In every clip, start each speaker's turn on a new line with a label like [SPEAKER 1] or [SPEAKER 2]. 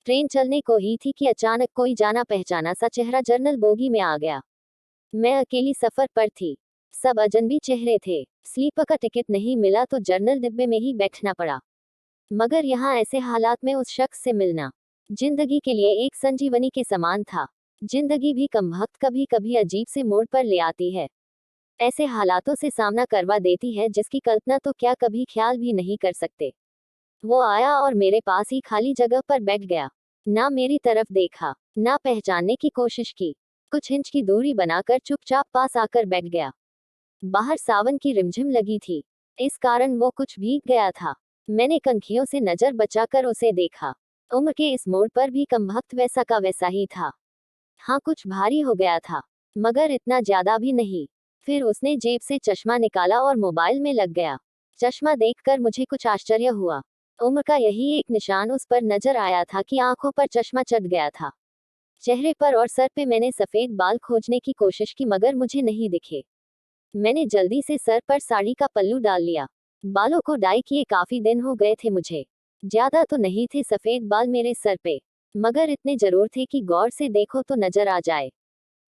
[SPEAKER 1] Train चलने को ही थी कि अचानक कोई जाना पहचाना सा चेहरा जर्नल बोगी में आ गया। मैं अकेली सफर पर थी। सब अजनबी चेहरे थे। स्लीपर का टिकट नहीं मिला तो जर्नल डिब्बे में ही बैठना पड़ा। मगर यहाँ ऐसे हालात में उस शख्स से मिलना जिंदगी के लिए एक संजीवनी के समान था। जिंदगी भी कमबख्त कभी कभी अजीब से मोड़ पर ले आती है। ऐसे हालातों से सामना करवा देती है जिसकी कल्पना तो क्या कभी ख्याल भी नहीं कर सकते। वो आया और मेरे पास ही खाली जगह पर बैठ गया। ना मेरी तरफ देखा, ना पहचानने की कोशिश की। कुछ इंच की दूरी बनाकर चुपचाप पास आकर बैठ गया। बाहर सावन की रिमझिम लगी थी, इस कारण वो कुछ भीग गया था। मैंने कंखियों से नजर बचाकर उसे देखा। उम्र के इस मोड़ पर भी कमबख्त वैसा का वैसा ही था। हाँ, कुछ भारी हो गया था, मगर इतना ज्यादा भी नहीं। फिर उसने जेब से चश्मा निकाला और मोबाइल में लग गया। चश्मा देखकर मुझे कुछ आश्चर्य हुआ। उम्र का यही एक निशान उस पर नजर आया था कि आंखों पर चश्मा चढ़ गया था। चेहरे पर और सर पे मैंने सफेद बाल खोजने की कोशिश की मगर मुझे नहीं दिखे। मैंने जल्दी से सर पर साड़ी का पल्लू डाल लिया। बालों को डाई किए काफी दिन हो गए थे मुझे। ज्यादा तो नहीं थे सफेद बाल मेरे सर पे, मगर इतने जरूर थे कि गौर से देखो तो नजर आ जाए।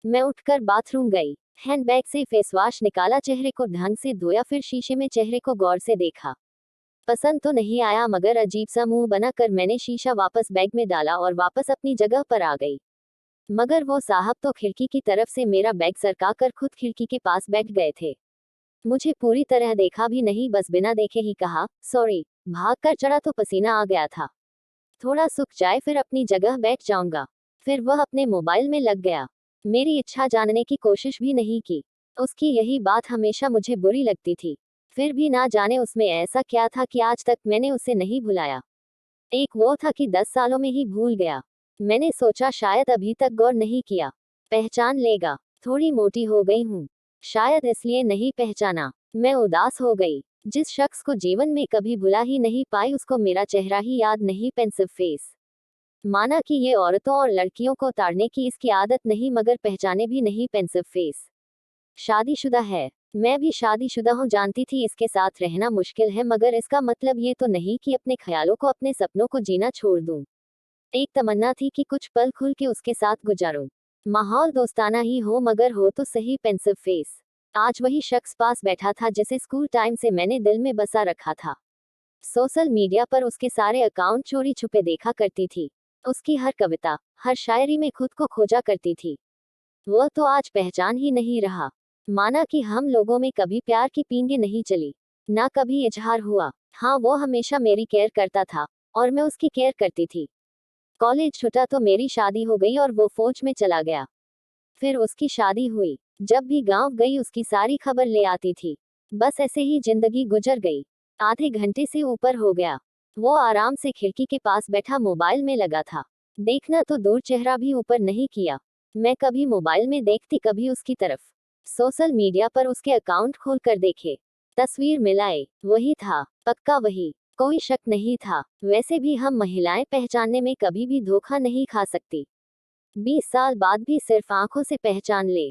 [SPEAKER 1] मैं उठकर बाथरूम गई। हैंडबैग से फेस वॉश निकाला, चेहरे को ढंग से धोया, फिर शीशे में चेहरे को गौर से देखा। पसंद तो नहीं आया मगर अजीब सा मुंह बनाकर मैंने शीशा वापस बैग में डाला और वापस अपनी जगह पर आ गई। मगर वो साहब तो खिड़की की तरफ से मेरा बैग सरकाकर खुद खिड़की के पास बैठ गए थे। मुझे पूरी तरह देखा भी नहीं, बस बिना देखे ही कहा, सॉरी। भागकर चढ़ा तो पसीना आ गया था। थोड़ा सूख जाए फिर अपनी जगह बैठ जाऊंगा। फिर वह अपने मोबाइल में लग गया। मेरी इच्छा जानने की कोशिश भी नहीं की। उसकी यही बात हमेशा मुझे बुरी लगती थी। फिर भी ना जाने उसमें ऐसा क्या था कि आज तक मैंने उसे नहीं भुलाया। एक वो था कि 10 सालों में ही भूल गया। मैंने सोचा शायद अभी तक गौर नहीं किया, पहचान लेगा। थोड़ी मोटी हो गई हूँ, शायद इसलिए नहीं पहचाना। मैं उदास हो गई। जिस शख्स को जीवन में कभी भुला ही नहीं पाई उसको मेरा चेहरा ही याद नहीं, पेंसिव फेस। माना कि ये औरतों और लड़कियों को ताड़ने की इसकी आदत नहीं मगर पहचाने भी नहीं, पेंसिव फेस। शादीशुदा है। मैं भी शादीशुदा हूँ, जानती थी इसके साथ रहना मुश्किल है मगर इसका मतलब ये तो नहीं कि अपने ख्यालों को, अपने सपनों को जीना छोड़ दूं। एक तमन्ना थी कि कुछ पल खुल के उसके साथ गुजारूं। माहौल दोस्ताना ही हो मगर हो तो सही, पेंसिव फेस। आज वही शख्स पास बैठा था जिसे स्कूल टाइम से मैंने दिल में बसा रखा था। सोशल मीडिया पर उसके सारे अकाउंट चोरी छुपे देखा करती थी। उसकी हर कविता, हर शायरी में खुद को खोजा करती थी। वह तो आज पहचान ही नहीं रहा। माना कि हम लोगों में कभी प्यार की पींगे नहीं चली, ना कभी इजहार हुआ। हाँ, वो हमेशा मेरी केयर करता था और मैं उसकी केयर करती थी। कॉलेज छूटा तो मेरी शादी हो गई और वो फौज में चला गया। फिर उसकी शादी हुई। जब भी गांव गई उसकी सारी खबर ले आती थी। बस ऐसे ही जिंदगी गुजर गई। आधे घंटे से ऊपर हो गया। वो आराम से खिड़की के पास बैठा मोबाइल में लगा था। देखना तो दूर, चेहरा भी ऊपर नहीं किया। मैं कभी मोबाइल में देखती, कभी उसकी तरफ। सोशल मीडिया पर उसके अकाउंट खोल कर देखे, तस्वीर मिलाए, वही था, पक्का वही। कोई शक नहीं था। वैसे भी हम महिलाएं पहचानने में कभी भी धोखा नहीं खा सकती। 20 साल बाद भी सिर्फ आंखों से पहचान ले।